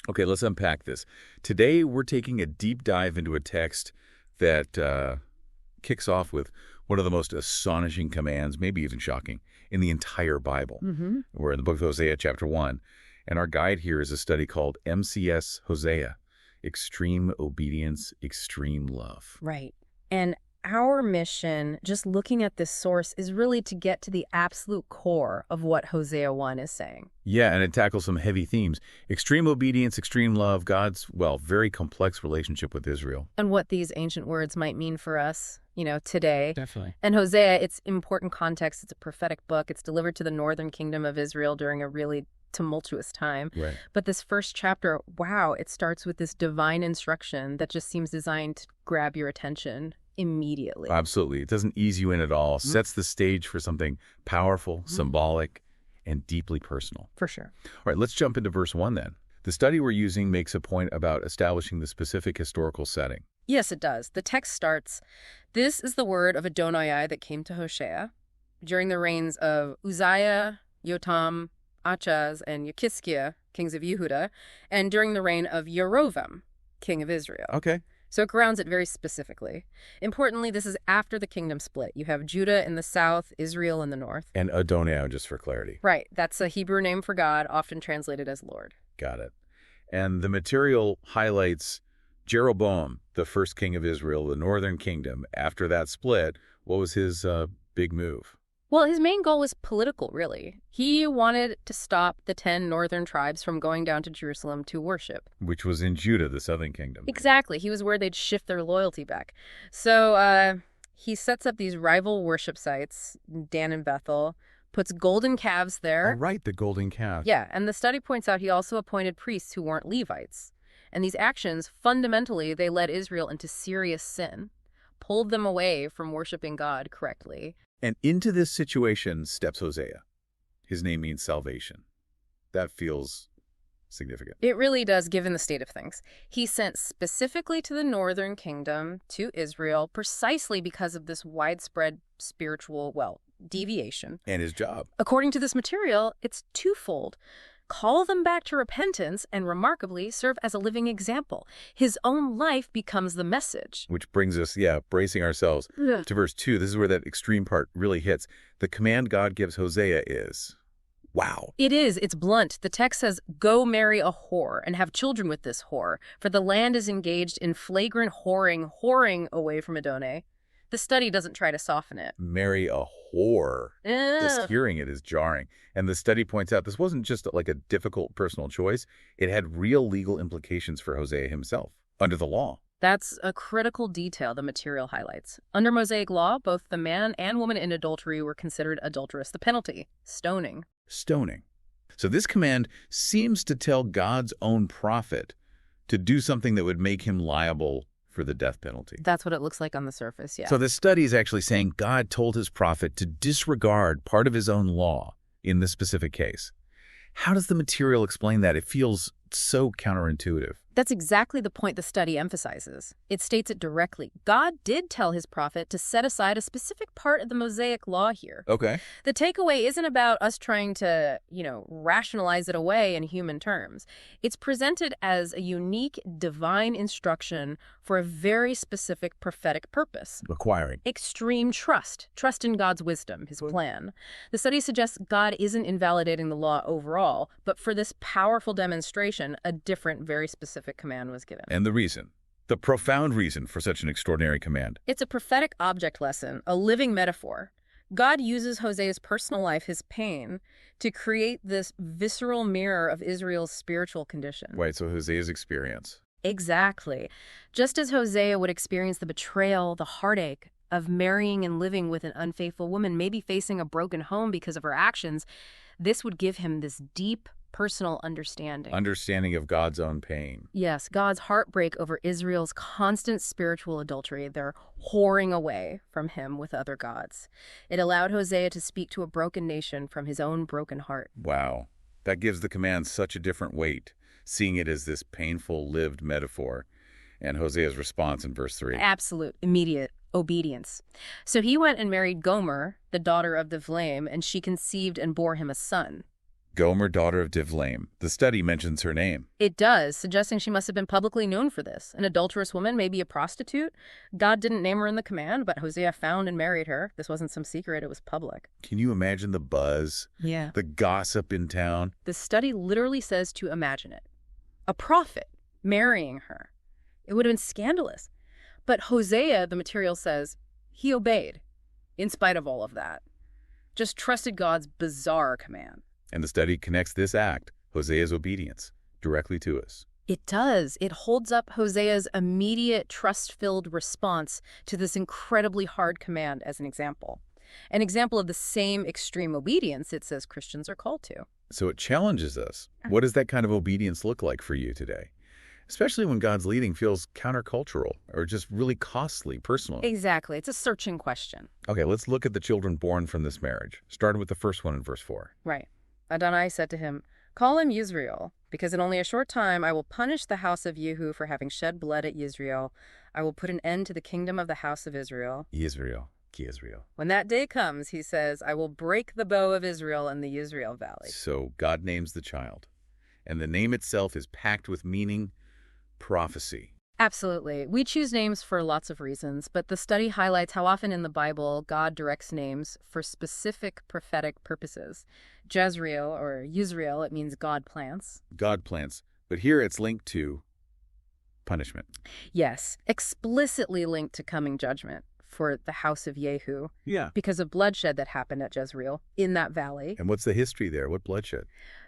Okay, let's unpack this. Today, we're taking a deep dive into a text that kicks off with one of the most astonishing commands, maybe even shocking, in the entire Bible. We're in the book of Hosea, chapter 1. And our guide here is a study called MCS Hosea, Extreme Obedience, Extreme Love. Right. And our mission, just looking at this source, is really to get to the absolute core of what Hosea 1 is saying. Yeah, and it tackles some heavy themes. Extreme obedience, extreme love, God's, well, very complex relationship with Israel. And what these ancient words might mean for us, today. Definitely. And Hosea, it's important context. It's a prophetic book. It's delivered to the northern kingdom of Israel during a really tumultuous time. Right. But this first chapter, wow, it starts with this divine instruction that just seems designed to grab your attention immediately. Absolutely. It doesn't ease you in at all. Sets the stage for something powerful, symbolic, and deeply personal. For sure. All right, let's jump into verse 1 then. The study we're using makes a point about establishing the specific historical setting. Yes, it does. The text starts, "This is the word of Adonai that came to Hosea during the reigns of Uzziah, Jotam, Achaz, and Yechizkiah, kings of Yehuda, and during the reign of Yerovam, king of Israel." Okay. So it grounds it very specifically. Importantly, this is after the kingdom split. You have Judah in the south, Israel in the north. And Adonai, just for clarity. Right. That's a Hebrew name for God, often translated as Lord. Got it. And the material highlights Jeroboam, the first king of Israel, the northern kingdom. After that split, what was his big move? Well, his main goal was political, really. He wanted to stop the 10 northern tribes from going down to Jerusalem to worship. Which was in Judah, the southern kingdom. Exactly. He was worried they'd shift their loyalty back. So he sets up these rival worship sites, Dan and Bethel, puts golden calves there. Oh, right, the golden calf. Yeah, and the study points out he also appointed priests who weren't Levites. And these actions, fundamentally, they led Israel into serious sin, pulled them away from worshiping God correctly. And into this situation steps Hosea. His name means salvation. That feels significant. It really does, given the state of things. He's sent specifically to the northern kingdom, to Israel, precisely because of this widespread spiritual, deviation. And his job. According to this material, it's twofold. Call them back to repentance and, remarkably, serve as a living example. His own life becomes the message. Which brings us, bracing ourselves to verse 2. This is where that extreme part really hits. The command God gives Hosea is, wow. It is. It's blunt. The text says, "Go marry a whore and have children with this whore, for the land is engaged in flagrant whoring away from Adonai." The study doesn't try to soften it. Marry a whore. Just hearing it is jarring. And the study points out this wasn't just like a difficult personal choice. It had real legal implications for Hosea himself under the law. That's a critical detail the material highlights. Under Mosaic law, both the man and woman in adultery were considered adulterous. The penalty, stoning. Stoning. So this command seems to tell God's own prophet to do something that would make him liable for the death penalty. That's what it looks like on the surface, yeah. So this study is actually saying God told his prophet to disregard part of his own law in this specific case. How does the material explain that? It feels so counterintuitive. That's exactly the point the study emphasizes. It states it directly. God did tell his prophet to set aside a specific part of the Mosaic law here. Okay. The takeaway isn't about us trying to, rationalize it away in human terms. It's presented as a unique divine instruction for a very specific prophetic purpose. Requiring Extreme trust in God's wisdom, his plan. The study suggests God isn't invalidating the law overall, but for this powerful demonstration, a different, very specific command was given. And the reason, the profound reason for such an extraordinary command. It's a prophetic object lesson, a living metaphor. God uses Hosea's personal life, his pain, to create this visceral mirror of Israel's spiritual condition. Right, so Hosea's experience. Exactly. Just as Hosea would experience the betrayal, the heartache of marrying and living with an unfaithful woman, maybe facing a broken home because of her actions, this would give him this deep, personal understanding. Understanding of God's own pain. Yes, God's heartbreak over Israel's constant spiritual adultery, their whoring away from him with other gods. It allowed Hosea to speak to a broken nation from his own broken heart. Wow. That gives the command such a different weight, seeing it as this painful, lived metaphor. And Hosea's response in verse 3. Absolute, immediate obedience. So he went and married Gomer, the daughter of the Vlaim, and she conceived and bore him a son. Gomer, daughter of Divlaim. The study mentions her name. It does, suggesting she must have been publicly known for this. An adulterous woman, maybe a prostitute. God didn't name her in the command, but Hosea found and married her. This wasn't some secret, it was public. Can you imagine the buzz? Yeah. The gossip in town? The study literally says to imagine it. A prophet marrying her. It would have been scandalous. But Hosea, the material says, he obeyed, in spite of all of that. Just trusted God's bizarre command. And the study connects this act, Hosea's obedience, directly to us. It does. It holds up Hosea's immediate trust-filled response to this incredibly hard command as an example. An example of the same extreme obedience it says Christians are called to. So it challenges us. What does that kind of obedience look like for you today? Especially when God's leading feels countercultural or just really costly personally. Exactly. It's a searching question. Okay, let's look at the children born from this marriage, starting with the first one in verse 4. Right. Adonai said to him, "Call him Yisrael, because in only a short time I will punish the house of Yehu for having shed blood at Yisrael. I will put an end to the kingdom of the house of Israel. Yisrael, ki Israel. When that day comes," he says, "I will break the bow of Israel in the Yisrael valley." So God names the child. And the name itself is packed with meaning, prophecy. Absolutely. We choose names for lots of reasons, but the study highlights how often in the Bible God directs names for specific prophetic purposes. Jezreel, or Yisrael, it means God plants. God plants. But here it's linked to punishment. Yes, explicitly linked to coming judgment for the house of Yehu Yeah. because of bloodshed that happened at Jezreel in that valley. And what's the history there? What bloodshed?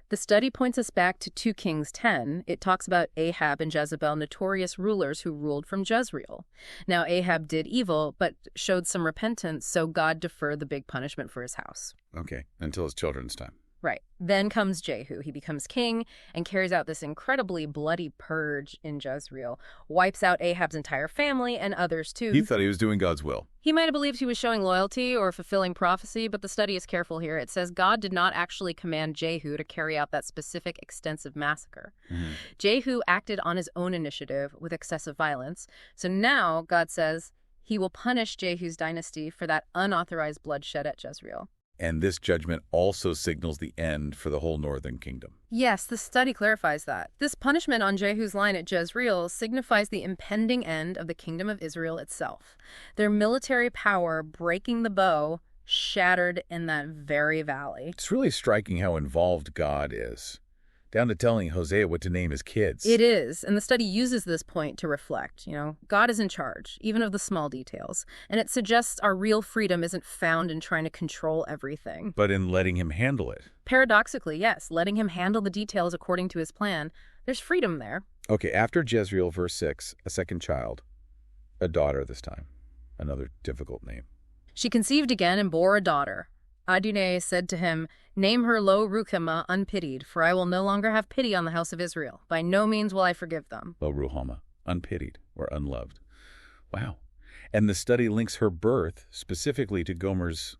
The study points us back to 2 Kings 10. It talks about Ahab and Jezebel, notorious rulers who ruled from Jezreel. Now, Ahab did evil, but showed some repentance, so God deferred the big punishment for his house. Okay, until his children's time. Right. Then comes Jehu. He becomes king and carries out this incredibly bloody purge in Jezreel, wipes out Ahab's entire family and others too. He thought he was doing God's will. He might have believed he was showing loyalty or fulfilling prophecy, but the study is careful here. It says God did not actually command Jehu to carry out that specific extensive massacre. Mm-hmm. Jehu acted on his own initiative with excessive violence. So now God says he will punish Jehu's dynasty for that unauthorized bloodshed at Jezreel. And this judgment also signals the end for the whole northern kingdom. Yes, the study clarifies that. This punishment on Jehu's line at Jezreel signifies the impending end of the kingdom of Israel itself. Their military power breaking the bow shattered in that very valley. It's really striking how involved God is, down to telling Hosea what to name his kids. It is, and the study uses this point to reflect, God is in charge, even of the small details, and it suggests our real freedom isn't found in trying to control everything. But in letting him handle it. Paradoxically, yes, letting him handle the details according to his plan, there's freedom there. Okay, after Jezreel, verse 6, a second child, a daughter this time, another difficult name. She conceived again and bore a daughter. Adonai said to him, "Name her Lo Ruhamah, unpitied, for I will no longer have pity on the house of Israel. By no means will I forgive them." Lo Ruhamah, unpitied or unloved. Wow. And the study links her birth specifically to Gomer's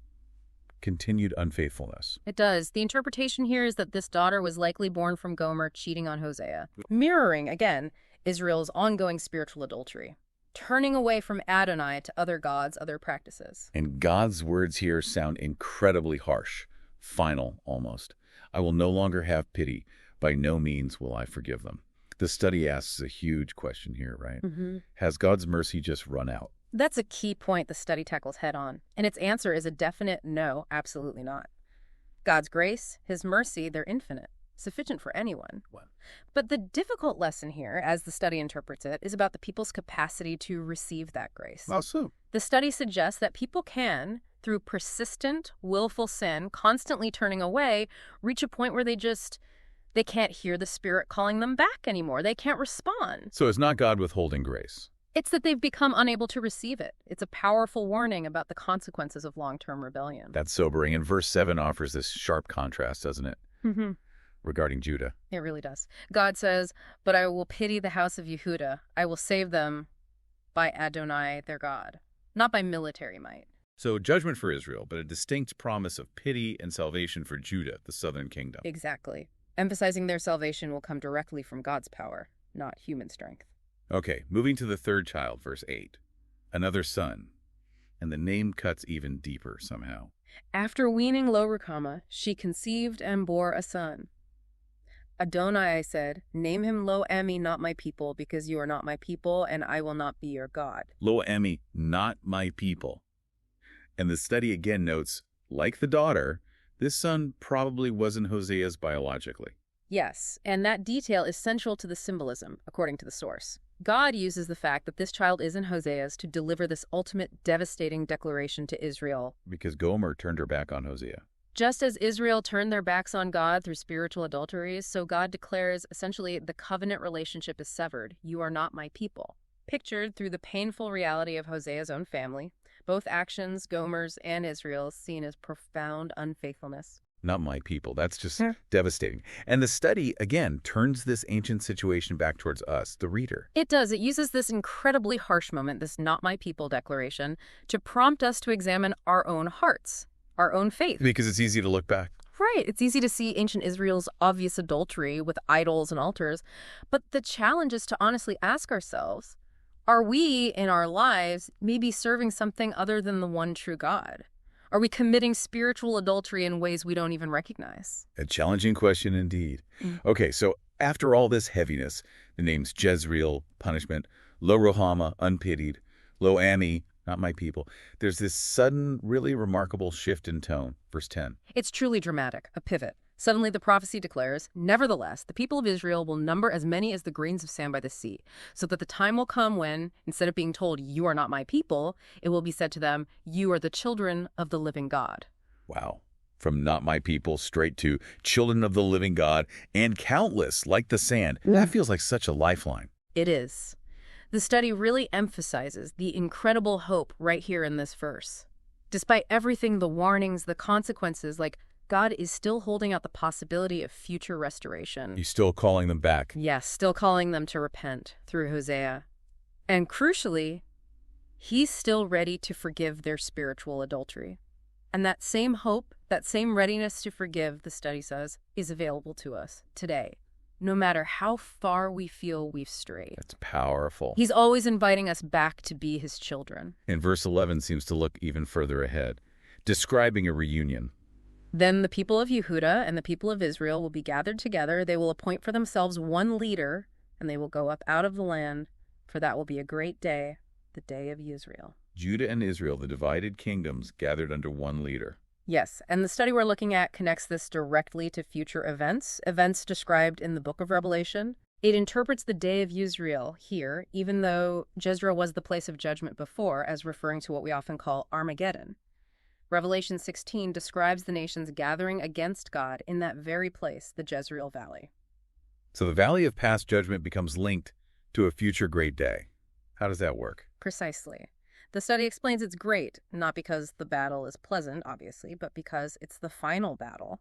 continued unfaithfulness. It does. The interpretation here is that this daughter was likely born from Gomer cheating on Hosea, mirroring, again, Israel's ongoing spiritual adultery, turning away from Adonai to other gods, other practices. And God's words here sound incredibly harsh, final almost. I will no longer have pity. By no means will I forgive them. The study asks a huge question here, right? Mm-hmm. Has God's mercy just run out? That's a key point the study tackles head on, and its answer is a definite no, absolutely not. God's grace, his mercy, they're infinite, sufficient for anyone. Wow. But the difficult lesson here, as the study interprets it, is about the people's capacity to receive that grace. How so? The study suggests that people can, through persistent, willful sin, constantly turning away, reach a point where they can't hear the Spirit calling them back anymore. They can't respond. So it's not God withholding grace. It's that they've become unable to receive it. It's a powerful warning about the consequences of long-term rebellion. That's sobering. And verse 7 offers this sharp contrast, doesn't it? Mm-hmm. Regarding Judah. It really does. God says, "But I will pity the house of Yehuda. I will save them by Adonai, their God, not by military might." So judgment for Israel, but a distinct promise of pity and salvation for Judah, the southern kingdom. Exactly. Emphasizing their salvation will come directly from God's power, not human strength. Okay, moving to the third child, verse 8. Another son. And the name cuts even deeper somehow. After weaning Lo-Ruhamah, she conceived and bore a son. Adonai said, "Name him Lo-Ami, not my people, because you are not my people, and I will not be your God." Lo-Ami, not my people. And the study again notes, like the daughter, this son probably wasn't Hosea's biologically. Yes, and that detail is central to the symbolism, according to the source. God uses the fact that this child isn't Hosea's to deliver this ultimate devastating declaration to Israel. Because Gomer turned her back on Hosea. Just as Israel turned their backs on God through spiritual adulteries, so God declares essentially the covenant relationship is severed. You are not my people. Pictured through the painful reality of Hosea's own family, both actions, Gomer's and Israel's, seen as profound unfaithfulness. Not my people. That's just devastating. And the study, again, turns this ancient situation back towards us, the reader. It does. It uses this incredibly harsh moment, this not my people declaration, to prompt us to examine our own hearts, our own faith. Because it's easy to look back. Right. It's easy to see ancient Israel's obvious adultery with idols and altars. But the challenge is to honestly ask ourselves, are we in our lives maybe serving something other than the one true God? Are we committing spiritual adultery in ways we don't even recognize? A challenging question indeed. Okay, so after all this heaviness, the names Jezreel, punishment, Lo-Ruhamah, unpitied, Lo-Ami, not my people, there's this sudden, really remarkable shift in tone. Verse 10. It's truly dramatic, a pivot. Suddenly the prophecy declares, "Nevertheless, the people of Israel will number as many as the grains of sand by the sea, so that the time will come when, instead of being told, 'You are not my people,' it will be said to them, 'You are the children of the living God.'" Wow. From not my people straight to children of the living God and countless like the sand. That feels like such a lifeline. It is. The study really emphasizes the incredible hope right here in this verse. Despite everything, the warnings, the consequences, God is still holding out the possibility of future restoration. He's still calling them back. Yes, still calling them to repent through Hosea. And crucially, he's still ready to forgive their spiritual adultery. And that same hope, that same readiness to forgive, the study says, is available to us today, no matter how far we feel we've strayed. That's powerful. He's always inviting us back to be his children. And verse 11 seems to look even further ahead, describing a reunion. Then the people of Yehudah and the people of Israel will be gathered together. They will appoint for themselves one leader, and they will go up out of the land, for that will be a great day, the day of Israel. Judah and Israel, the divided kingdoms, gathered under one leader. Yes, and the study we're looking at connects this directly to future events described in the book of Revelation. It interprets the day of Israel here, even though Jezreel was the place of judgment before, as referring to what we often call Armageddon. Revelation 16 describes the nations gathering against God in that very place, the Jezreel Valley. So the valley of past judgment becomes linked to a future great day. How does that work? Precisely. The study explains it's great, not because the battle is pleasant, obviously, but because it's the final battle,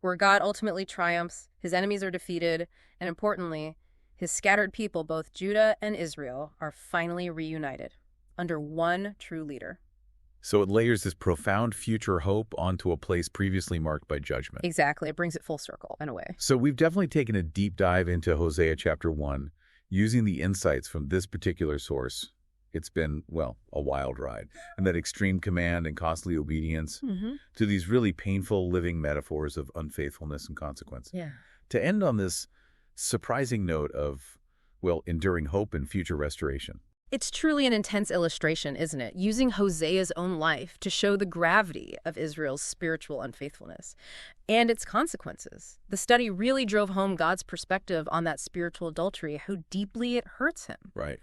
where God ultimately triumphs, his enemies are defeated, and importantly, his scattered people, both Judah and Israel, are finally reunited under one true leader. So it layers this profound future hope onto a place previously marked by judgment. Exactly. It brings it full circle, in a way. So we've definitely taken a deep dive into Hosea chapter 1, using the insights from this particular source. It's been, well, a wild ride. And that extreme command and costly obedience to these really painful living metaphors of unfaithfulness and consequence. Yeah. To end on this surprising note of, well, enduring hope and future restoration. It's truly an intense illustration, isn't it? Using Hosea's own life to show the gravity of Israel's spiritual unfaithfulness and its consequences. The study really drove home God's perspective on that spiritual adultery, how deeply it hurts him. Right.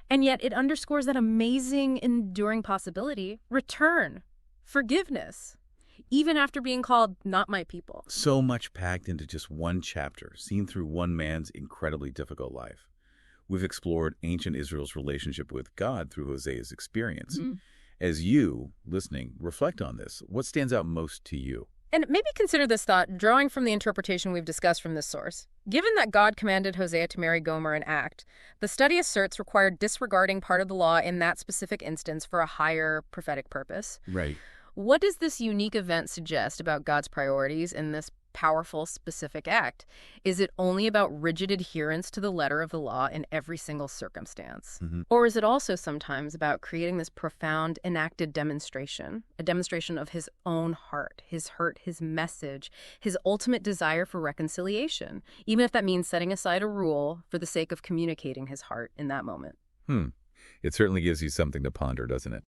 And yet it underscores that amazing, enduring possibility: return, forgiveness, even after being called not my people. So much packed into just one chapter, seen through one man's incredibly difficult life. We've explored ancient Israel's relationship with God through Hosea's experience. As you, listening, reflect on this, what stands out most to you? And maybe consider this thought, drawing from the interpretation we've discussed from this source. Given that God commanded Hosea to marry Gomer and act, the study asserts required disregarding part of the law in that specific instance for a higher prophetic purpose. Right. What does this unique event suggest about God's priorities in this powerful, specific act? Is it only about rigid adherence to the letter of the law in every single circumstance? Or is it also sometimes about creating this profound enacted demonstration, a demonstration of his own heart, his hurt, his message, his ultimate desire for reconciliation, even if that means setting aside a rule for the sake of communicating his heart in that moment? It certainly gives you something to ponder, doesn't it?